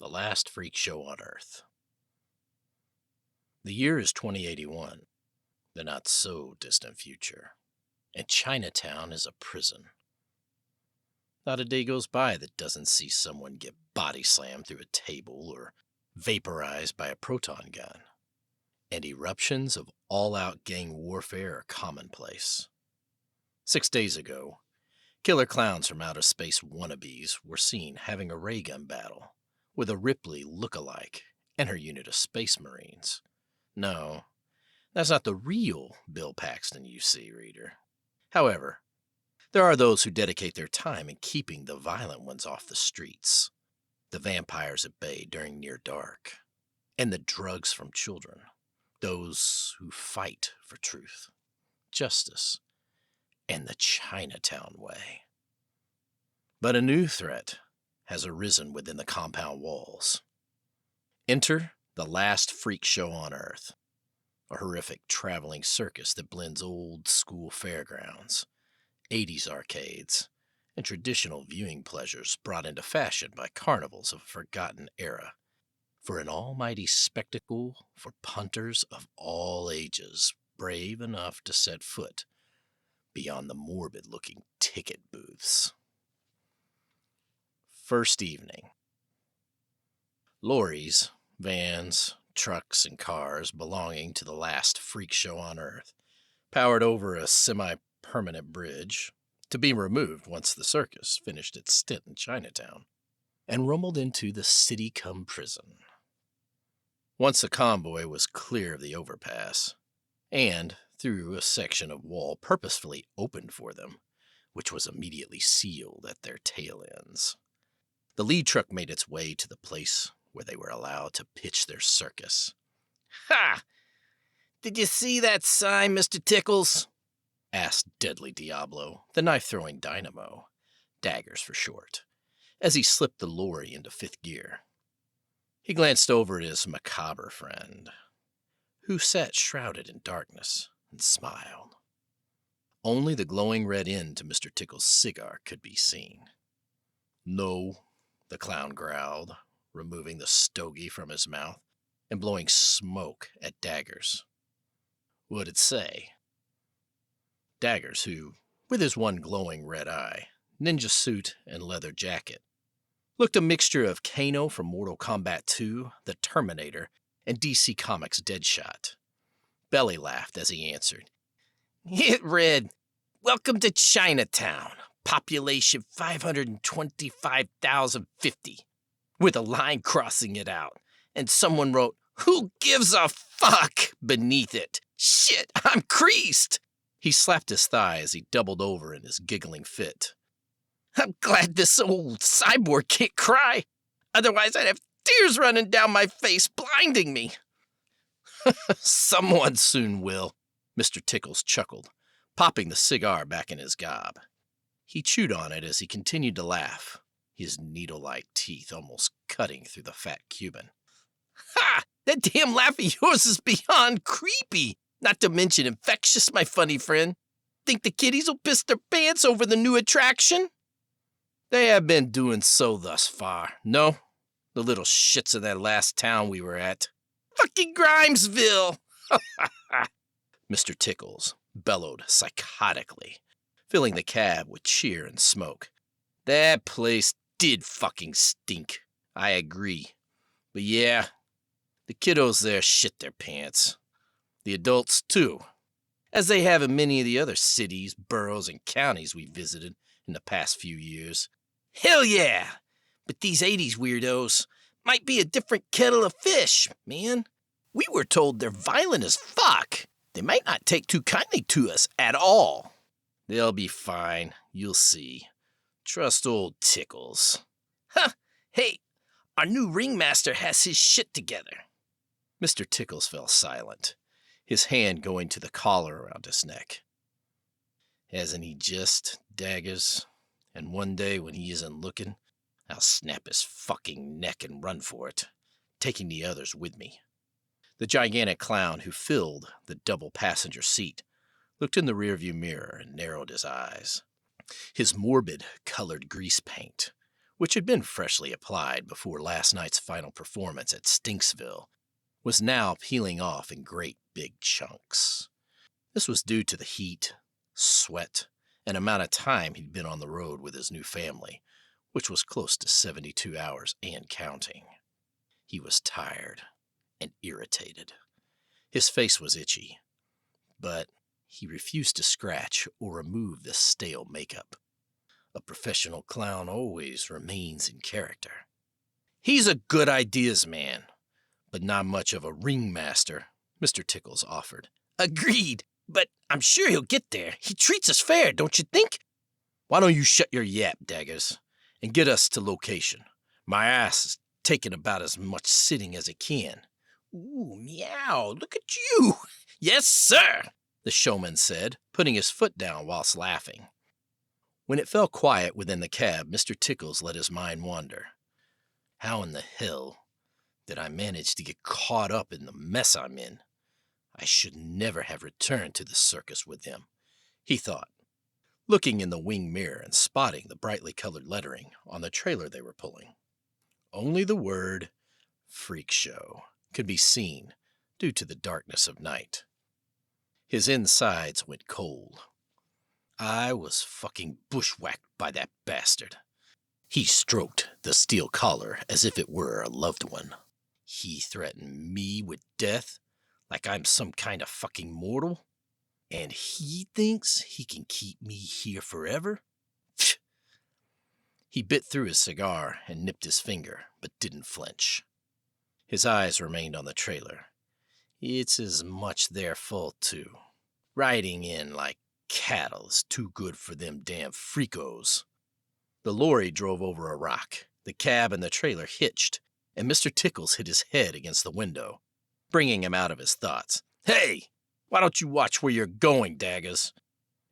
The last freak show on Earth. The year is 2081, the not-so-distant future, and Chinatown is a prison. Not a day goes by that doesn't see someone get body-slammed through a table or vaporized by a proton gun, and eruptions of all-out gang warfare are commonplace. 6 days ago, killer clowns from outer space wannabes were seen having a ray gun battle with a Ripley look-alike and her unit of Space Marines. No, that's not the real Bill Paxton you see, reader. However, there are those who dedicate their time in keeping the violent ones off the streets, the vampires at bay during near dark, and the drugs from children, those who fight for truth, justice, and the Chinatown way. But a new threat has arisen within the compound walls. Enter the last freak show on Earth, a horrific traveling circus that blends old-school fairgrounds, 80s arcades, and traditional viewing pleasures brought into fashion by carnivals of a forgotten era, for an almighty spectacle for punters of all ages brave enough to set foot beyond the morbid-looking ticket booths. First evening. Lorries, vans, trucks, and cars belonging to the last freak show on Earth powered over a semi-permanent bridge to be removed once the circus finished its stint in Chinatown and rumbled into the city-cum-prison. Once the convoy was clear of the overpass and through a section of wall purposefully opened for them, which was immediately sealed at their tail ends, the lead truck made its way to the place where they were allowed to pitch their circus. "Ha! Did you see that sign, Mr. Tickles?" asked Deadly Diablo, the knife-throwing dynamo, Daggers for short, as he slipped the lorry into fifth gear. He glanced over at his macabre friend, who sat shrouded in darkness, and smiled. Only the glowing red end to Mr. Tickle's cigar could be seen. "No," the clown growled, removing the stogie from his mouth and blowing smoke at Daggers. What'd it say? Daggers, who, with his one glowing red eye, ninja suit, and leather jacket, looked a mixture of Kano from Mortal Kombat 2, the Terminator, and DC Comics' Deadshot, belly laughed as he answered. "It read, 'Welcome to Chinatown, population 525,050, with a line crossing it out, and someone wrote, 'Who gives a fuck?' beneath it. Shit, I'm creased." He slapped his thigh as he doubled over in his giggling fit. "I'm glad this old cyborg can't cry. Otherwise I'd have tears running down my face, blinding me." "Someone soon will," Mr. Tickles chuckled, popping the cigar back in his gob. He chewed on it as he continued to laugh, his needle-like teeth almost cutting through the fat Cuban. "Ha! That damn laugh of yours is beyond creepy, not to mention infectious, my funny friend. Think the kiddies will piss their pants over the new attraction?" "They have been doing so thus far. No, the little shits of that last town we were at. Fucking Grimesville!" Mr. Tickles bellowed psychotically, filling the cab with cheer and smoke. "That place did fucking stink. I agree. But yeah, the kiddos there shit their pants. The adults, too, as they have in many of the other cities, boroughs, and counties we visited in the past few years. Hell yeah! But these 80s weirdos might be a different kettle of fish, man. We were told they're violent as fuck. They might not take too kindly to us at all." "They'll be fine. You'll see. Trust old Tickles." "Huh! Hey, our new ringmaster has his shit together." Mr. Tickles fell silent, his hand going to the collar around his neck. "Hasn't he just, Daggers? And one day when he isn't looking, I'll snap his fucking neck and run for it, taking the others with me." The gigantic clown who filled the double passenger seat looked in the rearview mirror and narrowed his eyes. His morbid colored grease paint which had been freshly applied before last night's final performance at Stinksville, was now peeling off in great big chunks. This was due to the heat, sweat, and amount of time he'd been on the road with his new family, which was close to 72 hours and counting. He was tired and irritated. His face was itchy, but he refused to scratch or remove the stale makeup. A professional clown always remains in character. He's a good ideas man, but not much of a ringmaster, Mr. Tickles offered. Agreed, but I'm sure he'll get there. He treats us fair, don't you think? Why don't you shut your yap, Daggers, and get us to location? My ass is taking about as much sitting as it can. Ooh, meow, look at you. Yes, sir, the showman said, putting his foot down whilst laughing. When it fell quiet within the cab, Mr. Tickles let his mind wander. How in the hell did I manage to get caught up in the mess I'm in? I should never have returned to the circus with him, he thought, looking in the wing mirror and spotting the brightly colored lettering on the trailer they were pulling. Only the word Freakshow could be seen due to the darkness of night. His insides went cold. I was fucking bushwhacked by that bastard. He stroked the steel collar as if it were a loved one. He threatened me with death like I'm some kind of fucking mortal, and he thinks he can keep me here forever? Pfft. He bit through his cigar and nipped his finger, but didn't flinch. His eyes remained on the trailer. It's as much their fault, too. Riding in like cattle is too good for them damn freakos. The lorry drove over a rock. The cab and the trailer hitched, and Mr. Tickles hit his head against the window, bringing him out of his thoughts. Hey, why don't you watch where you're going, Daggers?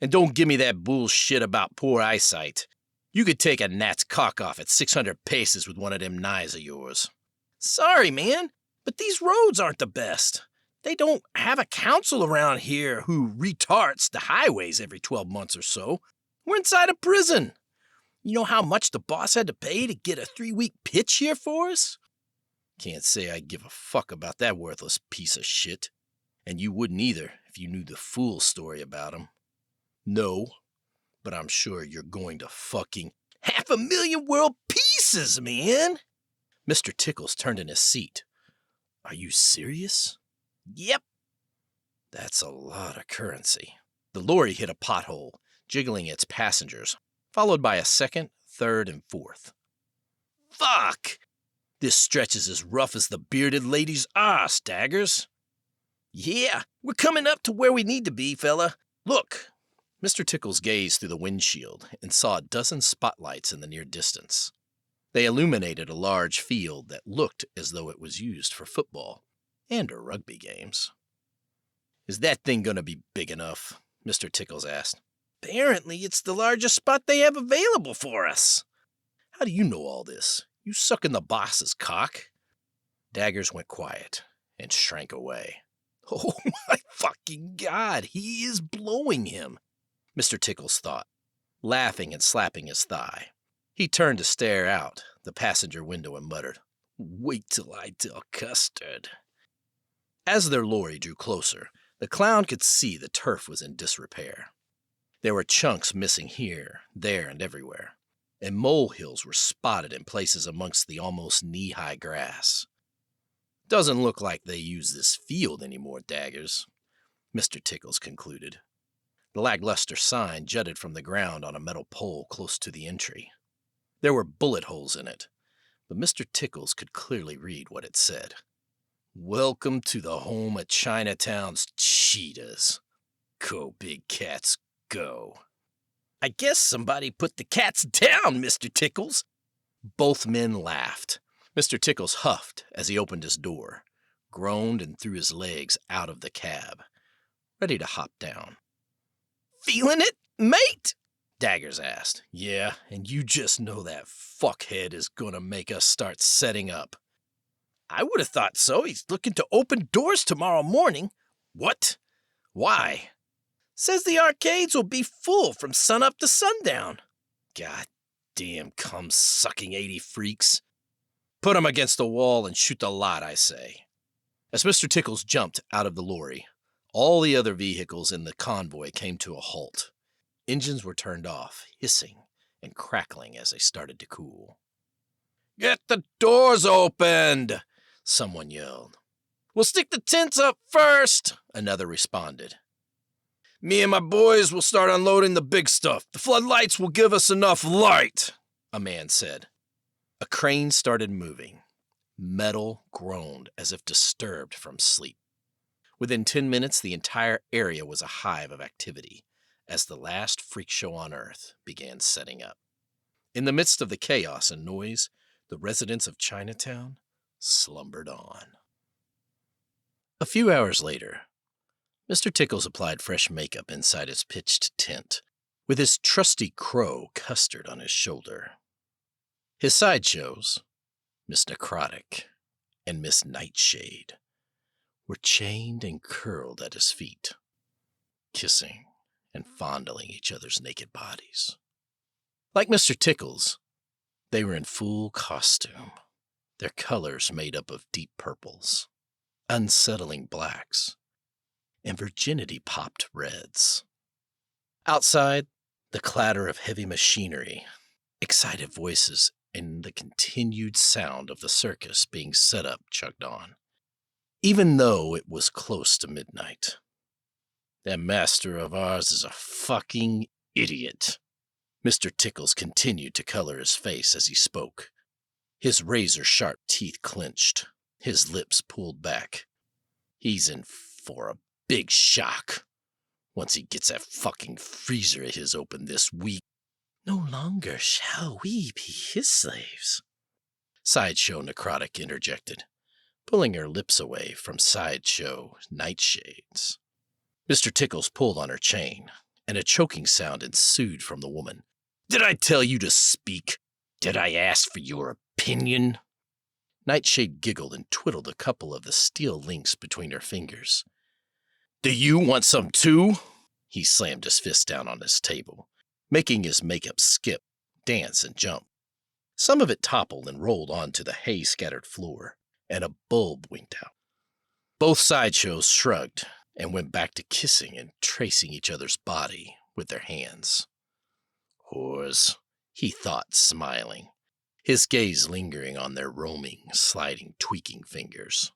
And don't give me that bullshit about poor eyesight. You could take a gnat's cock off at 600 paces with one of them knives of yours. Sorry, man, but these roads aren't the best. They don't have a council around here who retards the highways every 12 months or so. We're inside a prison. You know how much the boss had to pay to get a 3-week pitch here for us? Can't say I give a fuck about that worthless piece of shit. And you wouldn't either if you knew the full story about him. No, but I'm sure you're going to fucking 500,000 world pieces, man. Mr. Tickles turned in his seat. Are you serious? Yep. That's a lot of currency. The lorry hit a pothole, jiggling its passengers, followed by a second, third, and fourth. Fuck! This stretch is as rough as the bearded lady's ass, Daggers. Yeah, we're coming up to where we need to be, fella. Look. Mr. Tickles gazed through the windshield and saw a dozen spotlights in the near distance. They illuminated a large field that looked as though it was used for football and/or rugby games. Is that thing going to be big enough? Mr. Tickles asked. Apparently, it's the largest spot they have available for us. How do you know all this? You sucking the boss's cock? Daggers went quiet and shrank away. Oh my fucking God, he is blowing him, Mr. Tickles thought, laughing and slapping his thigh. He turned to stare out the passenger window and muttered, Wait till I tell Custard. As their lorry drew closer, the clown could see the turf was in disrepair. There were chunks missing here, there, and everywhere, and molehills were spotted in places amongst the almost knee-high grass. Doesn't look like they use this field anymore, Daggers, Mr. Tickles concluded. The lackluster sign jutted from the ground on a metal pole close to the entry. There were bullet holes in it, but Mr. Tickles could clearly read what it said. Welcome to the home of Chinatown's cheetahs. Go, big cats, go. I guess somebody put the cats down, Mr. Tickles. Both men laughed. Mr. Tickles huffed as he opened his door, groaned and threw his legs out of the cab, ready to hop down. Feeling it, mate? Daggers asked. Yeah, and you just know that fuckhead is gonna make us start setting up. I would have thought so. He's looking to open doors tomorrow morning. What? Why? Says the arcades will be full from sunup to sundown. God Damn cum-sucking 80 freaks. Put 'em against the wall and shoot the lot, I say. As Mr. Tickles jumped out of the lorry, all the other vehicles in the convoy came to a halt. Engines were turned off, hissing and crackling as they started to cool. "Get the doors opened!" someone yelled. "We'll stick the tents up first," another responded. "Me and my boys will start unloading the big stuff. The floodlights will give us enough light," a man said. A crane started moving. Metal groaned as if disturbed from sleep. Within 10 minutes, the entire area was a hive of activity as the last freak show on Earth began setting up. In the midst of the chaos and noise, the residents of Chinatown slumbered on. A few hours later, Mr. Tickles applied fresh makeup inside his pitched tent, with his trusty crow Custard on his shoulder. His sideshows, Miss Necrotic and Miss Nightshade, were chained and curled at his feet, kissing and fondling each other's naked bodies. Like Mr. Tickles, they were in full costume, their colors made up of deep purples, unsettling blacks, and virginity-popped reds. Outside, the clatter of heavy machinery, excited voices, and the continued sound of the circus being set up chugged on, even though it was close to midnight. "That master of ours is a fucking idiot." Mr. Tickles continued to color his face as he spoke, his razor-sharp teeth clenched, his lips pulled back. "He's in for a big shock once he gets that fucking freezer of his open this week. No longer shall we be his slaves," Sideshow Necrotic interjected, pulling her lips away from Sideshow Nightshade's. Mr. Tickles pulled on her chain, and a choking sound ensued from the woman. "Did I tell you to speak? Did I ask for your opinion?" Nightshade giggled and twiddled a couple of the steel links between her fingers. "Do you want some too?" He slammed his fist down on his table, making his makeup skip, dance, and jump. Some of it toppled and rolled onto the hay-scattered floor, and a bulb winked out. Both sideshows shrugged and went back to kissing and tracing each other's body with their hands. "Whores," he thought, smiling, his gaze lingering on their roaming, sliding, tweaking fingers.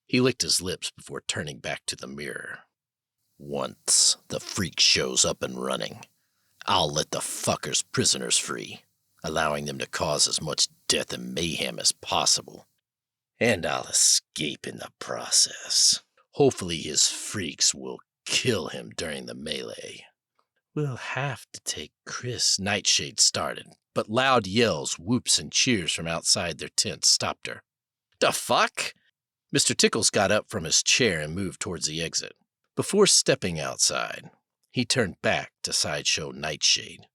He licked his lips before turning back to the mirror. "Once the freak show's up and running, I'll let the fuckers prisoners free, allowing them to cause as much death and mayhem as possible. And I'll escape in the process. Hopefully his freaks will kill him during the melee." "We'll have to take Chris," Nightshade started, but loud yells, whoops, and cheers from outside their tent stopped her. "The fuck?" Mr. Tickles got up from his chair and moved towards the exit. Before stepping outside, he turned back to Sideshow Nightshade.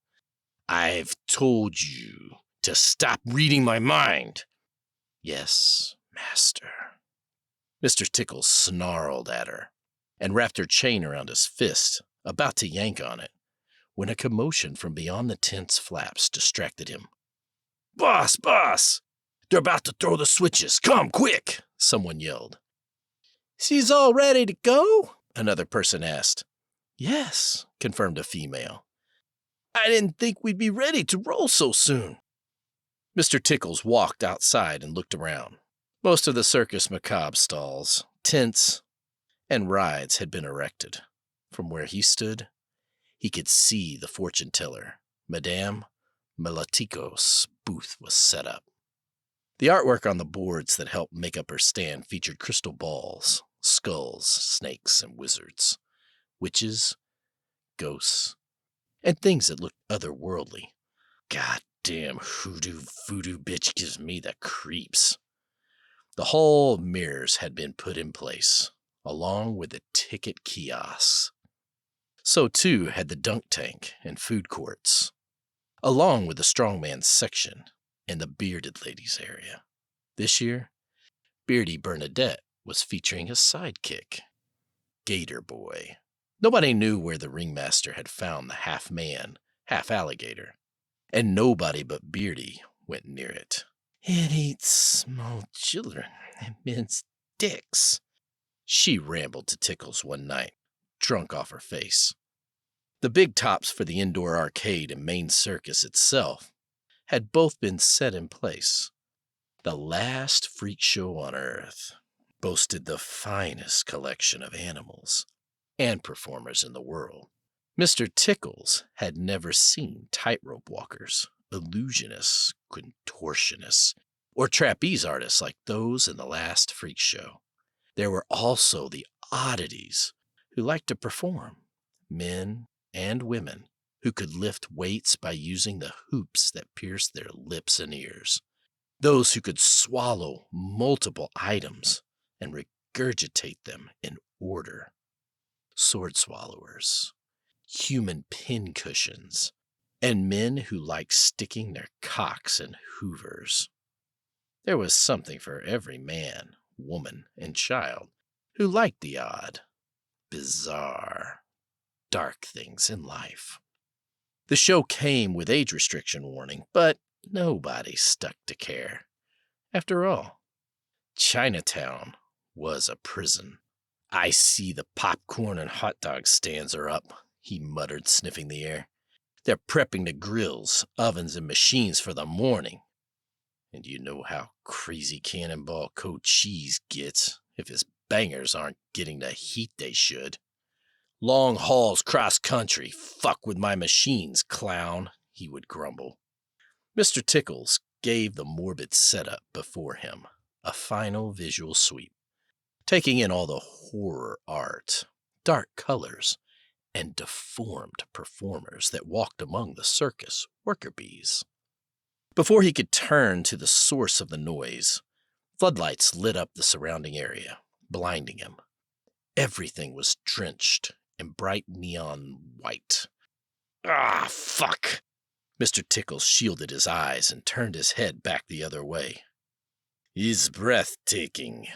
"I've told you to stop reading my mind." "Yes, master." Mr. Tickles snarled at her and wrapped her chain around his fist, about to yank on it, when a commotion from beyond the tent's flaps distracted him. Boss! They're about to throw the switches. Come, quick!" someone yelled. "She's all ready to go?" another person asked. "Yes," confirmed a female. "I didn't think we'd be ready to roll so soon." Mr. Tickles walked outside and looked around. Most of the circus macabre stalls, tents, and rides had been erected. From where he stood, he could see the fortune teller, Madame Melatico's booth was set up. The artwork on the boards that helped make up her stand featured crystal balls, skulls, snakes, and wizards, witches, ghosts, and things that looked otherworldly. Goddamn hoodoo voodoo bitch gives me the creeps. The hall of mirrors had been put in place, along with the ticket kiosks. So too had the dunk tank and food courts, along with the strongman section and the bearded ladies area. This year, Beardy Bernadette was featuring a sidekick, Gator Boy. Nobody knew where the ringmaster had found the half-man, half-alligator, and nobody but Beardy went near it. "It eats small children and men's dicks," she rambled to Tickles one night, drunk off her face. The big tops for the indoor arcade and main circus itself had both been set in place. The last freak show on Earth boasted the finest collection of animals and performers in the world. Mr. Tickles had never seen tightrope walkers, illusionists, contortionists, or trapeze artists like those in the last freak show. There were also the oddities who liked to perform, men and women who could lift weights by using the hoops that pierced their lips and ears, those who could swallow multiple items and regurgitate them in order, sword swallowers, human pin cushions, and men who liked sticking their cocks in hoovers. There was something for every man, woman, and child who liked the odd, bizarre, dark things in life. The show came with age restriction warning, but nobody stuck to care. After all, Chinatown was a prison. "I see the popcorn and hot dog stands are up," he muttered, sniffing the air. "They're prepping the grills, ovens, and machines for the morning. And you know how crazy Cannonball Cochise gets if his bangers aren't getting the heat they should. Long hauls cross country, fuck with my machines, clown," he would grumble. Mr. Tickles gave the morbid setup before him a final visual sweep, taking in all the horror art, dark colors, and deformed performers that walked among the circus worker bees. Before he could turn to the source of the noise, floodlights lit up the surrounding area, blinding him. Everything was drenched in bright neon white. "Ah, fuck!" Mr. Tickles shielded his eyes and turned his head back the other way. "He's breathtaking,"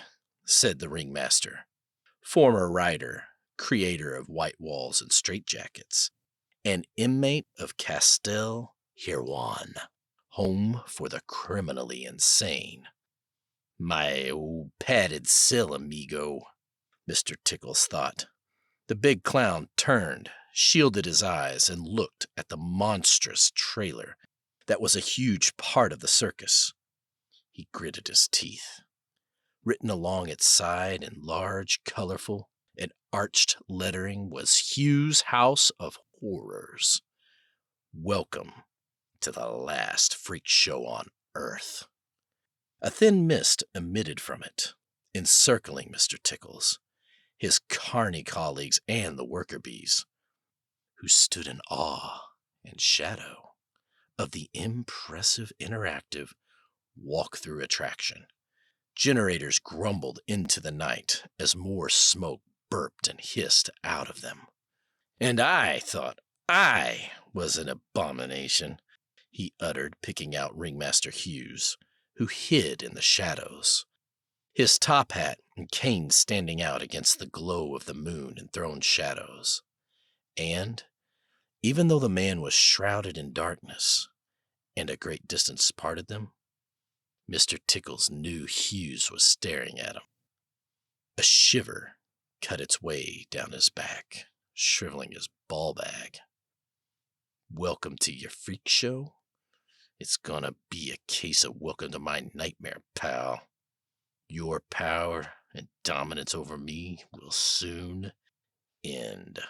said the ringmaster, former rider, creator of white walls and straitjackets, an inmate of Castel Hirwan, home for the criminally insane. "My old padded cell, amigo," Mr. Tickles thought. The big clown turned, shielded his eyes, and looked at the monstrous trailer that was a huge part of the circus. He gritted his teeth. Written along its side in large, colorful, and arched lettering was Hughes' House of Horrors. Welcome to the last freak show on Earth. A thin mist emitted from it, encircling Mr. Tickles, his carny colleagues, and the worker bees, who stood in awe and shadow of the impressive interactive walk-through attraction. Generators grumbled into the night as more smoke burped and hissed out of them. "And I thought I was an abomination," he uttered, picking out Ringmaster Hughes, who hid in the shadows, his top hat and cane standing out against the glow of the moon and thrown shadows. And, even though the man was shrouded in darkness, and a great distance parted them, Mr. Tickles knew Hughes was staring at him. A shiver cut its way down his back, shriveling his ball bag. "Welcome to your freak show? It's gonna be a case of welcome to my nightmare, pal. Your power and dominance over me will soon end."